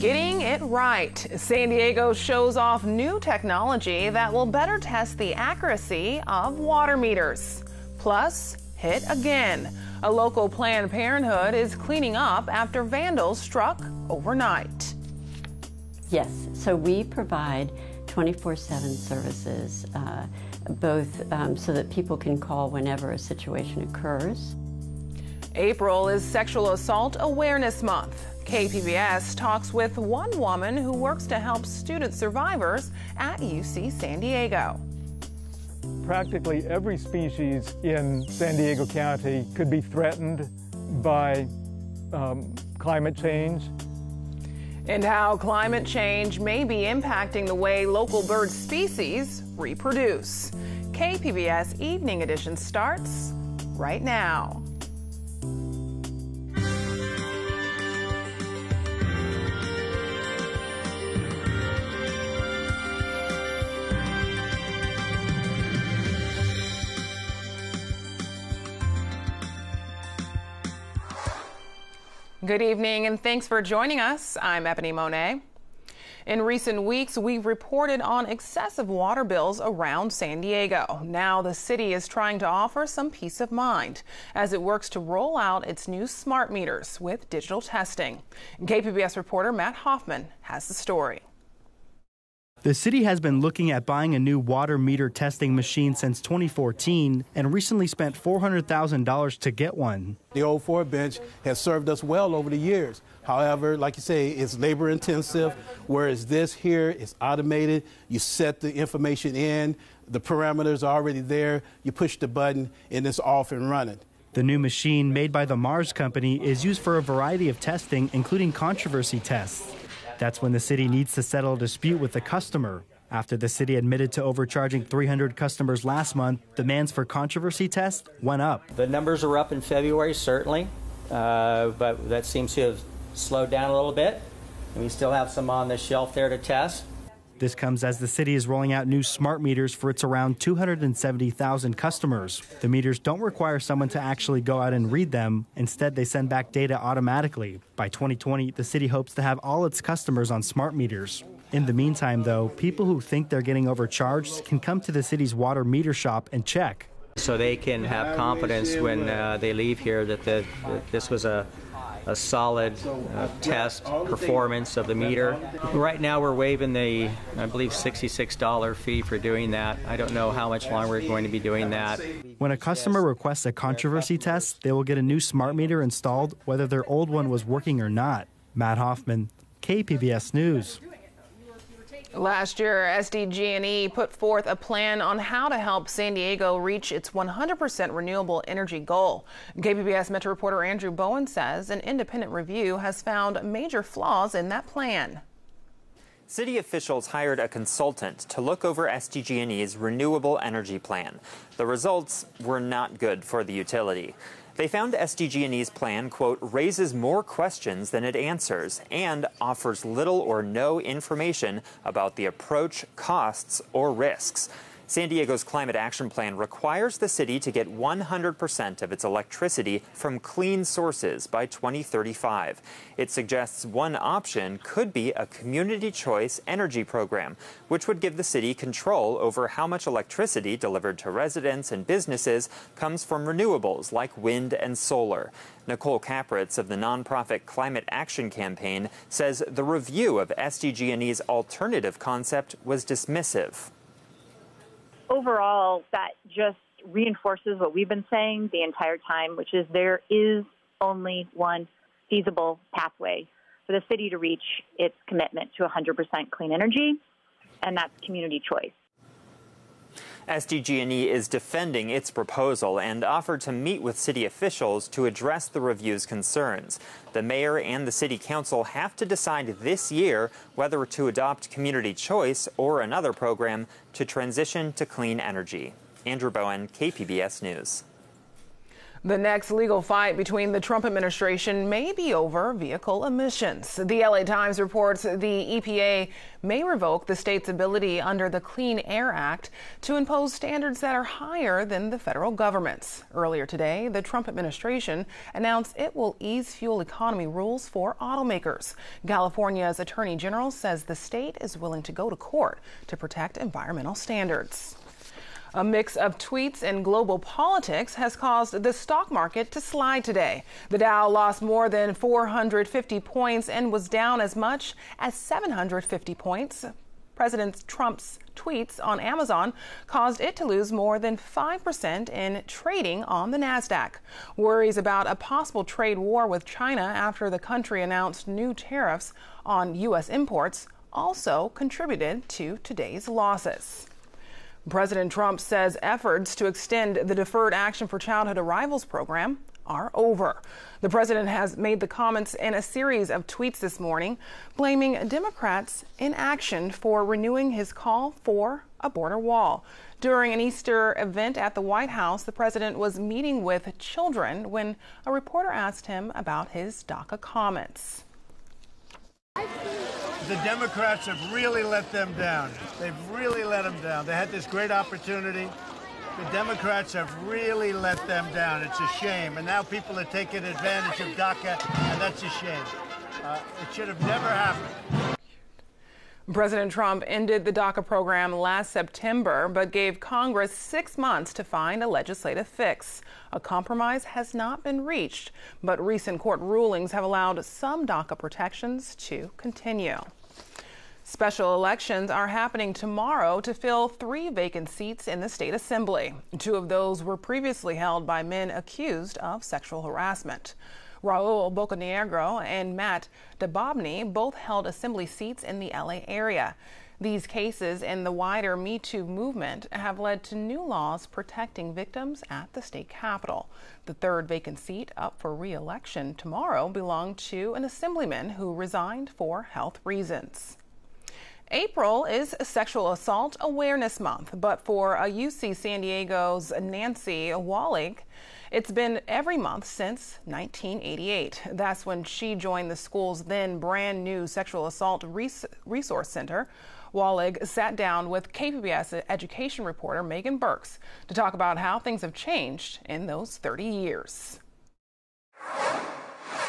Getting it right. San Diego shows off new technology that will better test the accuracy of water meters. Plus, hit again. A local Planned Parenthood is cleaning up after vandals struck overnight. Yes, so we provide 24/7 services, both so that people can call whenever a situation occurs. April is Sexual Assault Awareness Month. KPBS talks with one woman who works to help student survivors at UC San Diego. Practically every species in San Diego County could be threatened by climate change. And how climate change may be impacting the way local bird species reproduce. KPBS Evening Edition starts right now. Good evening and thanks for joining us. I'm Ebony Monet. In recent weeks, we've reported on excessive water bills around San Diego. Now the city is trying to offer some peace of mind as it works to roll out its new smart meters with digital testing. KPBS reporter Matt Hoffman has the story. The city has been looking at buying a new water meter testing machine since 2014 and recently spent $400,000 to get one. The old Ford bench has served us well over the years. However, like you say, it's labor intensive, whereas this here is automated. You set the information in, the parameters are already there, you push the button, and it's off and running. The new machine, made by the Mars company, is used for a variety of testing, including controversy tests. That's when the city needs to settle a dispute with the customer. After the city admitted to overcharging 300 customers last month, demands for controversy tests went up. The numbers are up in February, certainly, but that seems to have slowed down a little bit. And we still have some on the shelf there to test. This comes as the city is rolling out new smart meters for its around 270,000 customers. The meters don't require someone to actually go out and read them. Instead, they send back data automatically. By 2020, the city hopes to have all its customers on smart meters. In the meantime, though, people who think they're getting overcharged can come to the city's water meter shop and check. So they can have confidence when they leave here that this was a solid test performance of the meter. Right now we're waiving the, I believe, $66 fee for doing that. I don't know how much longer we're going to be doing that. When a customer requests a controversy test, they will get a new smart meter installed whether their old one was working or not. Matt Hoffman, KPBS News. Last year, SDG&E put forth a plan on how to help San Diego reach its 100% renewable energy goal. KPBS Metro reporter Andrew Bowen says an independent review has found major flaws in that plan. City officials hired a consultant to look over SDG&E's renewable energy plan. The results were not good for the utility. They found SDG&E's plan, quote, raises more questions than it answers and offers little or no information about the approach, costs, or risks. San Diego's Climate Action Plan requires the city to get 100% of its electricity from clean sources by 2035. It suggests one option could be a community choice energy program, which would give the city control over how much electricity delivered to residents and businesses comes from renewables like wind and solar. Nicole Kapritz of the nonprofit Climate Action Campaign says the review of SDG&E's alternative concept was dismissive. Overall, that just reinforces what we've been saying the entire time, which is there is only one feasible pathway for the city to reach its commitment to 100% clean energy, and that's community choice. SDG&E is defending its proposal and offered to meet with city officials to address the review's concerns. The mayor and the city council have to decide this year whether to adopt community choice or another program to transition to clean energy. Andrew Bowen, KPBS News. The next legal fight between the Trump administration may be over vehicle emissions. The LA Times reports the EPA may revoke the state's ability under the Clean Air Act to impose standards that are higher than the federal government's. Earlier today, the Trump administration announced it will ease fuel economy rules for automakers. California's Attorney General says the state is willing to go to court to protect environmental standards. A mix of tweets and global politics has caused the stock market to slide today. The Dow lost more than 450 points and was down as much as 750 points. President Trump's tweets on Amazon caused it to lose more than 5% in trading on the Nasdaq. Worries about a possible trade war with China after the country announced new tariffs on U.S. imports also contributed to today's losses. President Trump says efforts to extend the Deferred Action for Childhood Arrivals program are over. The president has made the comments in a series of tweets this morning, blaming Democrats' inaction for renewing his call for a border wall. During an Easter event at the White House, the president was meeting with children when a reporter asked him about his DACA comments. The Democrats have really let them down. They've really let them down. They had this great opportunity. The Democrats have really let them down. It's a shame. And now people are taking advantage of DACA, and that's a shame. It should have never happened. President Trump ended the DACA program last September, but gave Congress 6 months to find a legislative fix. A compromise has not been reached, but recent court rulings have allowed some DACA protections to continue. Special elections are happening tomorrow to fill 3 vacant seats in the state assembly. 2 of those were previously held by men accused of sexual harassment. Raul Bocanegra and Matt DeBobny both held assembly seats in the LA area. These cases and the wider Me Too movement have led to new laws protecting victims at the state capitol. The 3rd vacant seat up for re-election tomorrow belonged to an assemblyman who resigned for health reasons. April is Sexual Assault Awareness Month, but for UC San Diego's Nancy Wallig, it's been every month since 1988. That's when she joined the school's then brand new Sexual Assault Resource Center. Wallig sat down with KPBS education reporter Megan Burks to talk about how things have changed in those 30 years.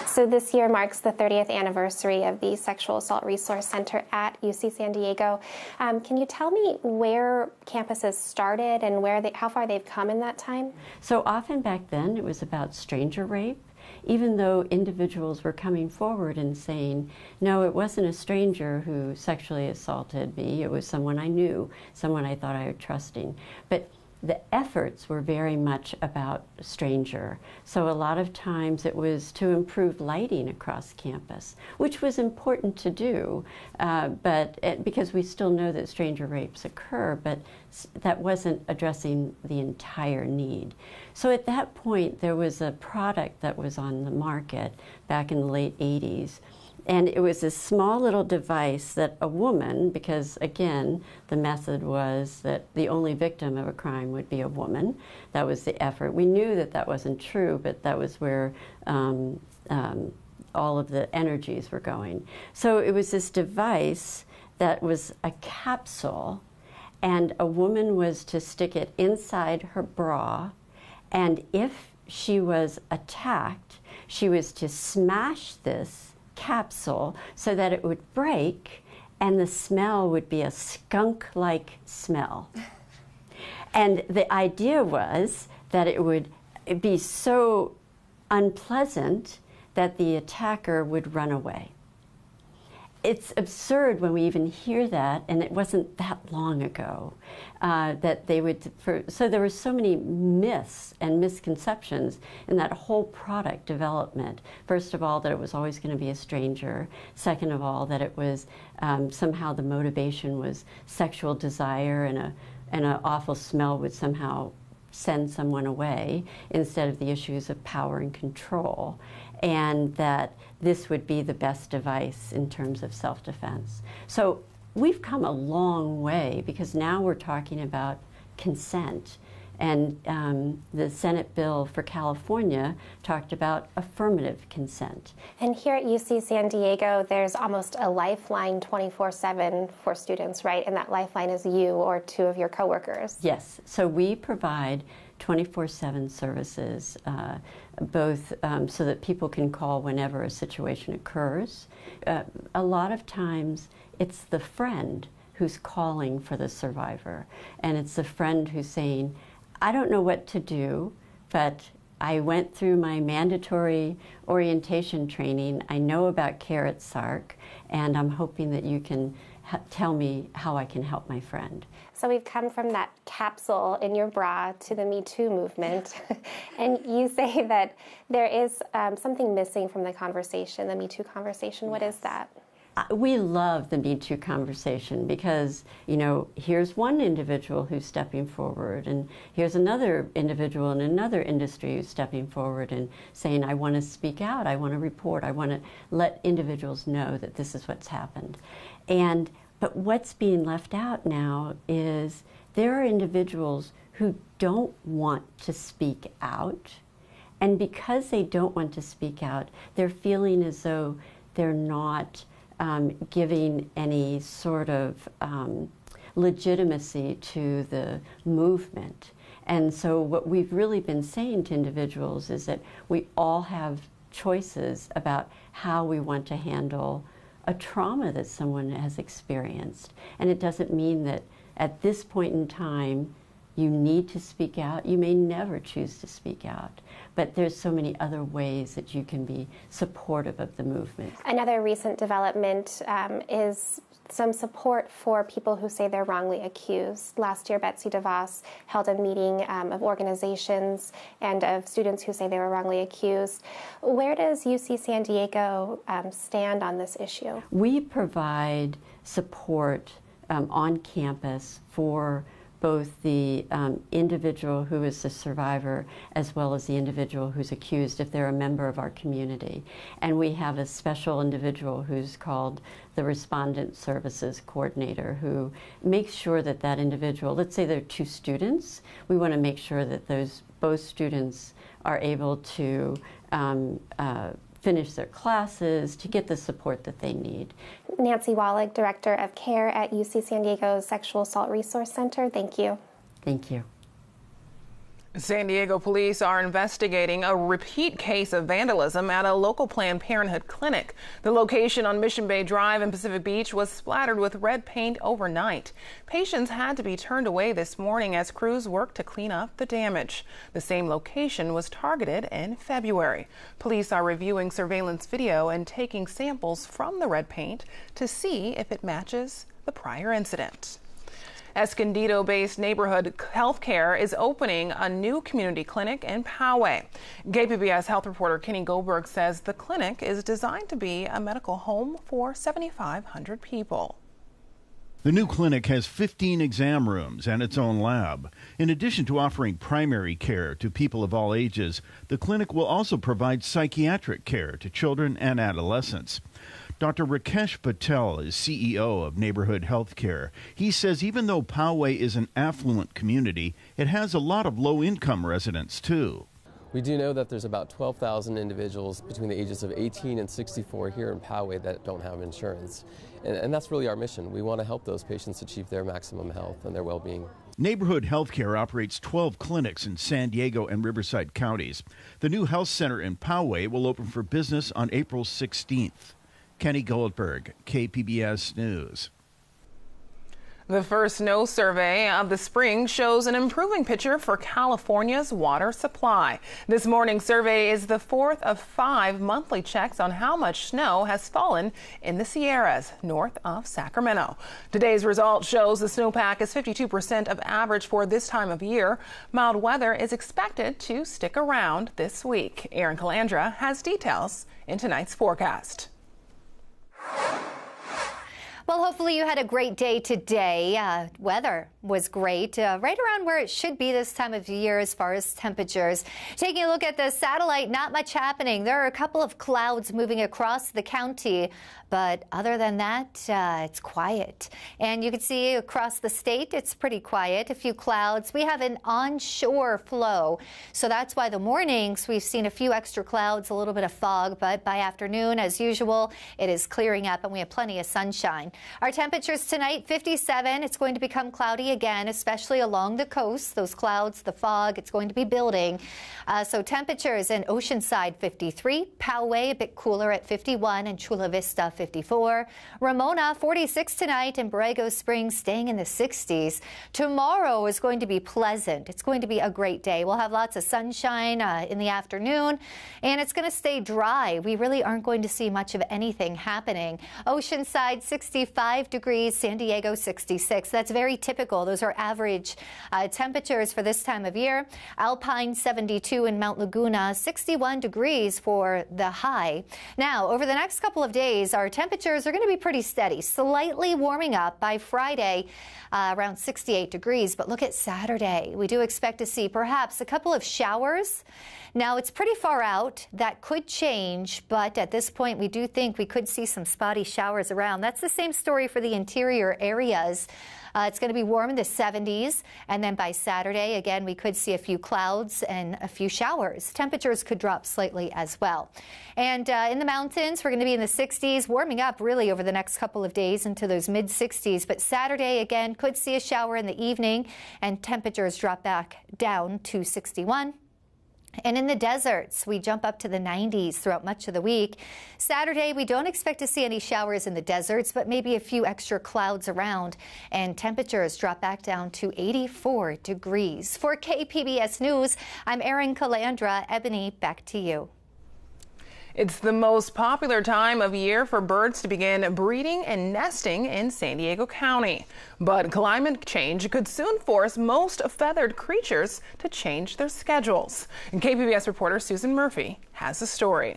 So this year marks the 30th anniversary of the Sexual Assault Resource Center at UC San Diego. Can you tell me where campuses started and how far they've come in that time? So often back then it was about stranger rape, even though individuals were coming forward and saying, no, it wasn't a stranger who sexually assaulted me, it was someone I knew, someone I thought I was trusting. But the efforts were very much about stranger. So a lot of times it was to improve lighting across campus, which was important to do, because we still know that stranger rapes occur, but that wasn't addressing the entire need. So at that point, there was a product that was on the market back in the late 80s. And it was a small little device that a woman, because again, the method was that the only victim of a crime would be a woman. That was the effort. We knew that that wasn't true, but that was where all of the energies were going. So it was this device that was a capsule, and a woman was to stick it inside her bra, and if she was attacked, she was to smash this capsule so that it would break and the smell would be a skunk-like smell. And the idea was that it would be so unpleasant that the attacker would run away. It's absurd when we even hear that, and it wasn't that long ago, that they would, so there were so many myths and misconceptions in that whole product development. First of all, that it was always going to be a stranger. Second of all, that it was somehow the motivation was sexual desire, and an awful smell would somehow send someone away, instead of the issues of power and control, and that this would be the best device in terms of self-defense. So we've come a long way, because now we're talking about consent And the Senate bill for California talked about affirmative consent. And here at UC San Diego, there's almost a lifeline 24/7 for students, right? And that lifeline is you or two of your coworkers. Yes. So we provide 24/7 services, both so that people can call whenever a situation occurs. A lot of times it's the friend who's calling for the survivor, and it's the friend who's saying, I don't know what to do, but I went through my mandatory orientation training. I know about CARE at SARC, and I'm hoping that you can tell me how I can help my friend. So we've come from that capsule in your bra to the Me Too movement. And you say that there is something missing from the conversation, the Me Too conversation. What is that? We love the Me Too conversation because, you know, here's one individual who's stepping forward, and here's another individual in another industry who's stepping forward and saying, I want to speak out, I want to report, I want to let individuals know that this is what's happened. But what's being left out now is there are individuals who don't want to speak out, and because they don't want to speak out, they're feeling as though they're not giving any sort of legitimacy to the movement. And so what we've really been saying to individuals is that we all have choices about how we want to handle a trauma that someone has experienced. And it doesn't mean that at this point in time you need to speak out. You may never choose to speak out, but there's so many other ways that you can be supportive of the movement. Another recent development is some support for people who say they're wrongly accused. Last year, Betsy DeVos held a meeting of organizations and of students who say they were wrongly accused. Where does UC San Diego stand on this issue? We provide support on campus for both the individual who is the survivor as well as the individual who's accused if they're a member of our community. And we have a special individual who's called the Respondent Services Coordinator who makes sure that that individual, let's say there are two students, we want to make sure that both students are able to finish their classes, to get the support that they need. Nancy Wallig, Director of CARE at UC San Diego's Sexual Assault Resource Center, thank you. Thank you. San Diego police are investigating a repeat case of vandalism at a local Planned Parenthood clinic. The location on Mission Bay Drive in Pacific Beach was splattered with red paint overnight. Patients had to be turned away this morning as crews worked to clean up the damage. The same location was targeted in February. Police are reviewing surveillance video and taking samples from the red paint to see if it matches the prior incident. Escondido-based Neighborhood Healthcare is opening a new community clinic in Poway. KPBS health reporter Kenny Goldberg says the clinic is designed to be a medical home for 7,500 people. The new clinic has 15 exam rooms and its own lab. In addition to offering primary care to people of all ages, the clinic will also provide psychiatric care to children and adolescents. Dr. Rakesh Patel is CEO of Neighborhood Healthcare. He says even though Poway is an affluent community, it has a lot of low-income residents, too. We do know that there's about 12,000 individuals between the ages of 18 and 64 here in Poway that don't have insurance. And that's really our mission. We want to help those patients achieve their maximum health and their well-being. Neighborhood Healthcare operates 12 clinics in San Diego and Riverside counties. The new health center in Poway will open for business on April 16th. Kenny Goldberg, KPBS News. The first snow survey of the spring shows an improving picture for California's water supply. This morning's survey is the fourth of 5 monthly checks on how much snow has fallen in the Sierras north of Sacramento. Today's result shows the snowpack is 52% of average for this time of year. Mild weather is expected to stick around this week. Aaron Calandra has details in tonight's forecast. Well, hopefully you had a great day today. Weather was great, right around where it should be this time of year as far as temperatures. Taking a look at the satellite, not much happening. There are a couple of clouds moving across the county, but other than that, it's quiet. And you can see across the state, it's pretty quiet. A few clouds. We have an onshore flow, so that's why the mornings we've seen a few extra clouds, a little bit of fog, but by afternoon, as usual, it is clearing up and we have plenty of sunshine. Our temperatures tonight, 57. It's going to become cloudy again, especially along the coast. Those clouds, the fog, it's going to be building. So temperatures in Oceanside, 53. Poway, a bit cooler at 51, and Chula Vista, 54. Ramona, 46 tonight, and Borrego Springs staying in the 60s. Tomorrow is going to be pleasant. It's going to be a great day. We'll have lots of sunshine in the afternoon, and it's going to stay dry. We really aren't going to see much of anything happening. Oceanside, 65 degrees, San Diego, 66. That's very typical. Those are average temperatures for this time of year. Alpine, 72, in Mount Laguna, 61 degrees for the high. Now, over the next couple of days, our temperatures are going to be pretty steady, slightly warming up by Friday, around 68 degrees. But look at Saturday. We do expect to see perhaps a couple of showers. Now, it's pretty far out. That could change, but at this point, we do think we could see some spotty showers around. That's the same story for the interior areas. It's going to be warm in the 70s, and then by Saturday, again, we could see a few clouds and a few showers. Temperatures could drop slightly as well. And in the mountains, we're going to be in the 60s, warming up really over the next couple of days into those mid-60s. But Saturday, again, could see a shower in the evening, and temperatures drop back down to 61. And in the deserts, we jump up to the 90s throughout much of the week. Saturday, we don't expect to see any showers in the deserts, but maybe a few extra clouds around. And temperatures drop back down to 84 degrees. For KPBS News, I'm Erin Calandra. Ebony, back to you. It's the most popular time of year for birds to begin breeding and nesting in San Diego County. But climate change could soon force most feathered creatures to change their schedules. And KPBS reporter Susan Murphy has the story.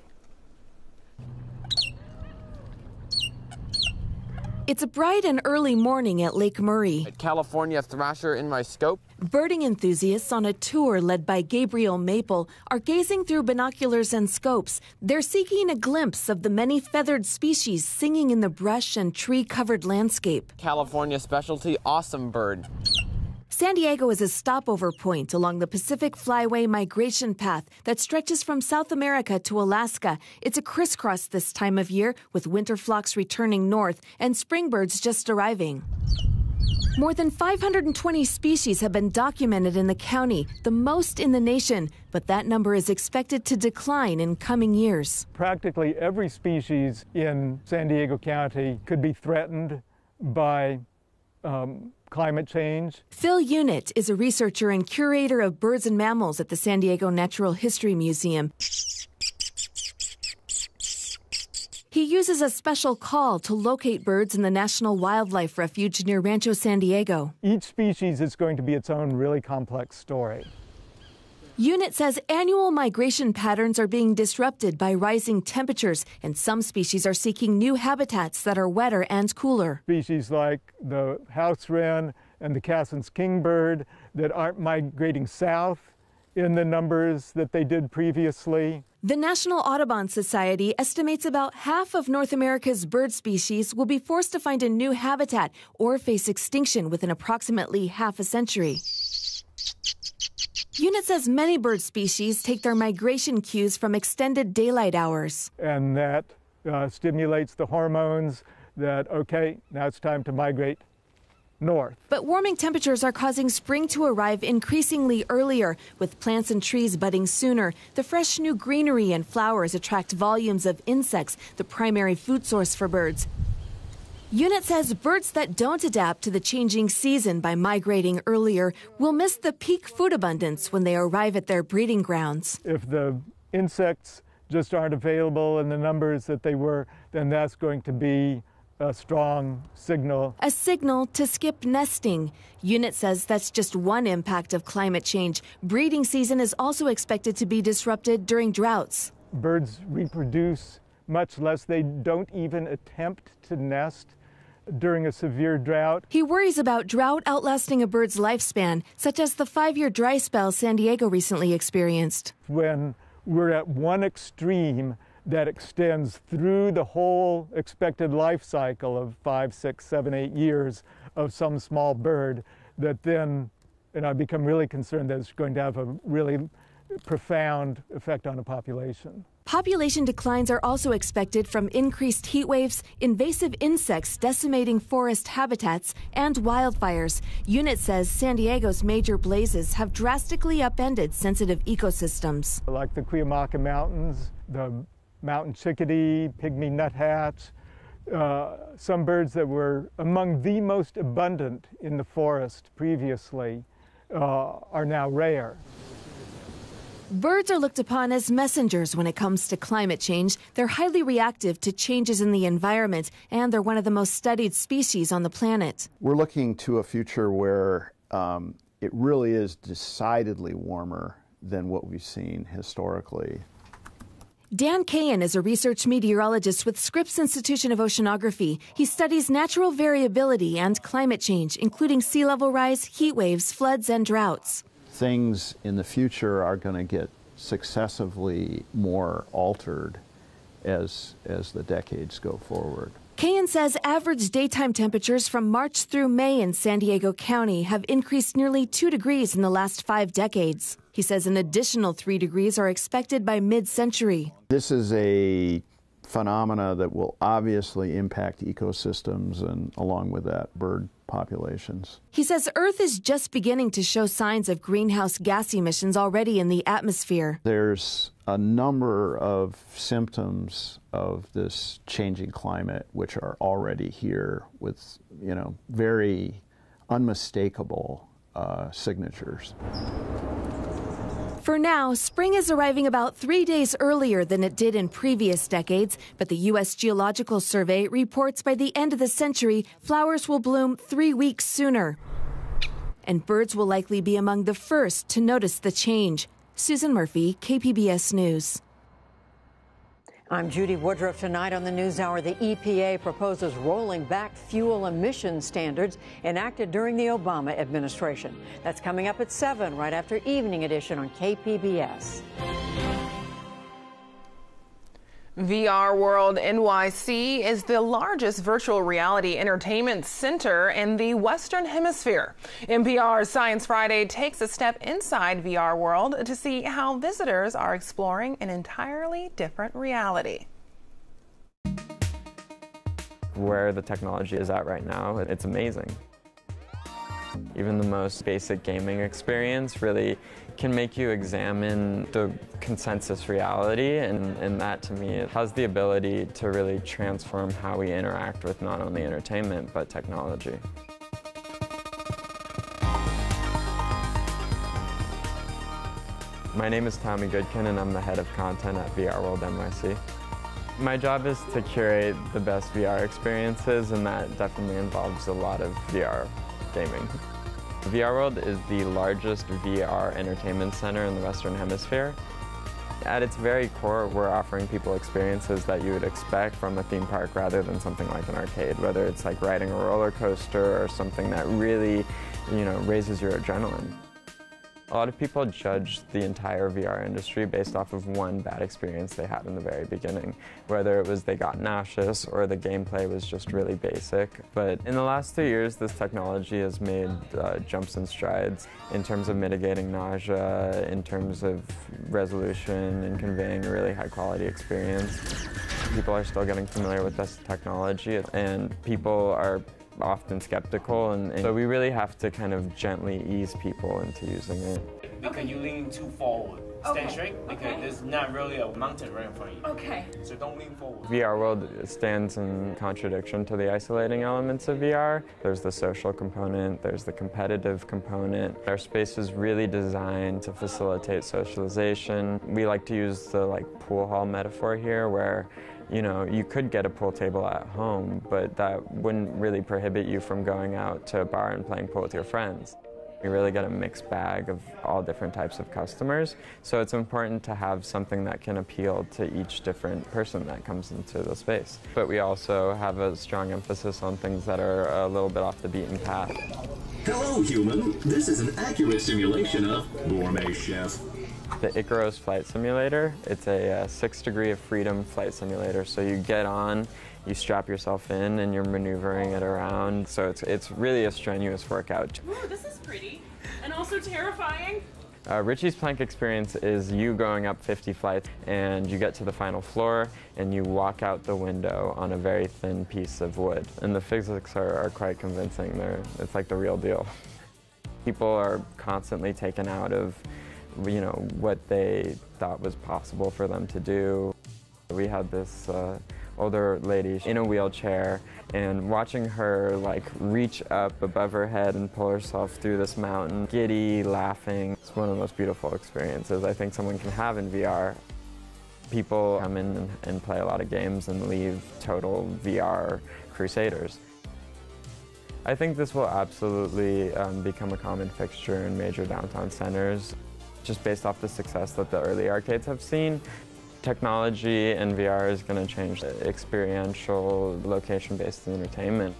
It's a bright and early morning at Lake Murray. California thrasher in my scope. Birding enthusiasts on a tour led by Gabriel Maple are gazing through binoculars and scopes. They're seeking a glimpse of the many feathered species singing in the brush and tree-covered landscape. California specialty, awesome bird. San Diego is a stopover point along the Pacific Flyway migration path that stretches from South America to Alaska. It's a crisscross this time of year, with winter flocks returning north and spring birds just arriving. More than 520 species have been documented in the county, the most in the nation, but that number is expected to decline in coming years. Practically every species in San Diego County could be threatened by climate change. Phil Unit is a researcher and curator of birds and mammals at the San Diego Natural History Museum. He uses a special call to locate birds in the National Wildlife Refuge near Rancho San Diego. Each species is going to be its own really complex story. Unit says annual migration patterns are being disrupted by rising temperatures, and some species are seeking new habitats that are wetter and cooler. Species like the house wren and the Cassin's kingbird that aren't migrating south in the numbers that they did previously. The National Audubon Society estimates about half of North America's bird species will be forced to find a new habitat or face extinction within approximately half a century. Unit says many bird species take their migration cues from extended daylight hours. And that stimulates the hormones that, okay, now it's time to migrate north. But warming temperatures are causing spring to arrive increasingly earlier, with plants and trees budding sooner. The fresh new greenery and flowers attract volumes of insects, the primary food source for birds. Unit says birds that don't adapt to the changing season by migrating earlier will miss the peak food abundance when they arrive at their breeding grounds. If the insects just aren't available in the numbers that they were, then that's going to be a strong signal. A signal to skip nesting. Unit says that's just one impact of climate change. Breeding season is also expected to be disrupted during droughts. Birds reproduce much less. They don't even attempt to nest during a severe drought. He worries about drought outlasting a bird's lifespan, such as the 5-year dry spell San Diego recently experienced. When we're at one extreme that extends through the whole expected life cycle of 5, 6, 7, 8 years of some small bird, that then, and I become really concerned that it's going to have a really profound effect on a population. Population declines are also expected from increased heat waves, invasive insects decimating forest habitats, and wildfires. UNIT says San Diego's major blazes have drastically upended sensitive ecosystems. Like the Cuyamaca Mountains, the mountain chickadee, pygmy nuthatch, some birds that were among the most abundant in the forest previously are now rare. Birds are looked upon as messengers when it comes to climate change. They're highly reactive to changes in the environment, and they're one of the most studied species on the planet. We're looking to a future where it really is decidedly warmer than what we've seen historically. Dan Cahan is a research meteorologist with Scripps Institution of Oceanography. He studies natural variability and climate change, including sea level rise, heat waves, floods, and droughts. Things in the future are going to get successively more altered as the decades go forward. Cahan says average daytime temperatures from March through May in San Diego County have increased nearly 2 degrees in the last 5 decades. He says an additional 3 degrees are expected by mid-century. This is a phenomena that will obviously impact ecosystems and, along with that, bird populations. He says Earth is just beginning to show signs of greenhouse gas emissions already in the atmosphere. There's a number of symptoms of this changing climate which are already here with, very unmistakable signatures. For now, spring is arriving about 3 days earlier than it did in previous decades, but the U.S. Geological Survey reports by the end of the century, flowers will bloom 3 weeks sooner. And birds will likely be among the first to notice the change. Susan Murphy, KPBS News. I'm Judy Woodruff. Tonight on the NewsHour, the EPA proposes rolling back fuel emission standards enacted during the Obama administration. That's coming up at 7, right after Evening Edition on KPBS. VR World NYC is the largest virtual reality entertainment center in the Western Hemisphere. NPR's Science Friday takes a step inside VR World to see how visitors are exploring an entirely different reality. Where the technology is at right now, it's amazing. Even the most basic gaming experience really can make you examine the consensus reality, and that to me has the ability to really transform how we interact with not only entertainment but technology. My name is Tommy Goodkin and I'm the head of content at VR World NYC. My job is to curate the best VR experiences, and that definitely involves a lot of VR gaming. VR World is the largest VR entertainment center in the Western Hemisphere. At its very core, we're offering people experiences that you would expect from a theme park rather than something like an arcade, whether it's like riding a roller coaster or something that really, raises your adrenaline. A lot of people judge the entire VR industry based off of one bad experience they had in the very beginning, whether it was they got nauseous or the gameplay was just really basic. But in the last 2 years, this technology has made jumps and strides in terms of mitigating nausea, in terms of resolution, and conveying a really high-quality experience. People are still getting familiar with this technology, and people are often skeptical, and so we really have to kind of gently ease people into using it. Because you lean too forward. Stand straight, because there's not really a mountain right in front of you. Okay. So don't lean forward. VR World stands in contradiction to the isolating elements of VR. There's the social component, there's the competitive component. Our space is really designed to facilitate socialization. We like to use the pool hall metaphor here, where you could get a pool table at home, but that wouldn't really prohibit you from going out to a bar and playing pool with your friends. You really get a mixed bag of all different types of customers, so it's important to have something that can appeal to each different person that comes into the space. But we also have a strong emphasis on things that are a little bit off the beaten path. Hello, human. This is an accurate simulation of Gourmet Chef. The Icaros flight simulator, it's a 6 degree of freedom flight simulator, so you get on, you strap yourself in, and you're maneuvering it around, so it's really a strenuous workout. Ooh, this is pretty, and also terrifying. Richie's plank experience is you going up 50 flights, and you get to the final floor, and you walk out the window on a very thin piece of wood. And the physics are quite convincing. It's like the real deal. People are constantly taken out of what they thought was possible for them to do. We had this older lady in a wheelchair, and watching her reach up above her head and pull herself through this mountain, giddy, laughing. It's one of the most beautiful experiences I think someone can have in VR. People come in and play a lot of games and leave total VR crusaders. I think this will absolutely become a common fixture in major downtown centers, just based off the success that the early arcades have seen. Technology and VR is going to change experiential, location-based entertainment.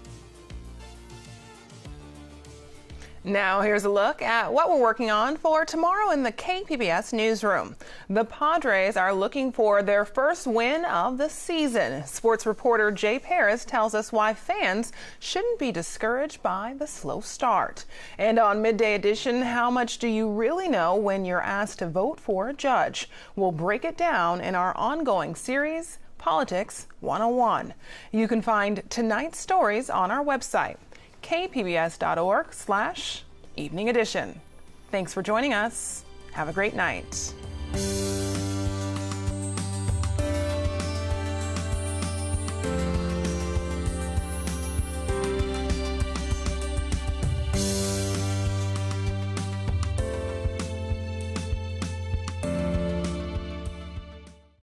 Now here's a look at what we're working on for tomorrow in the KPBS newsroom. The Padres are looking for their first win of the season. Sports reporter Jay Paris tells us why fans shouldn't be discouraged by the slow start. And on Midday Edition, how much do you really know when you're asked to vote for a judge? We'll break it down in our ongoing series, Politics 101. You can find tonight's stories on our website, kpbs.org/evening edition. Thanks for joining us. Have a great night.